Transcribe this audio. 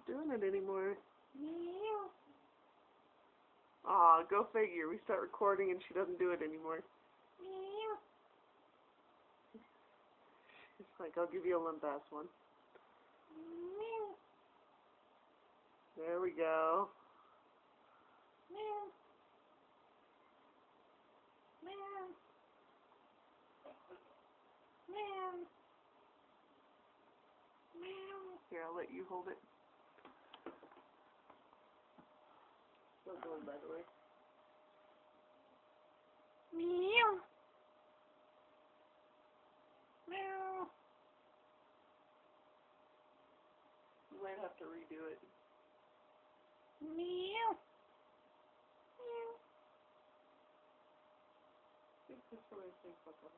doing it anymore. Meow. Aw, go figure. We start recording and she doesn't do it anymore. Meow. It's like, I'll give you a limp ass one. Meow. There we go. Meow. Meow. Meow. Meow. Here, I'll let you hold it. Still going, by the way. Meow. Meow. You might have to redo it. Meow. Meow. I think this one I think fuck off.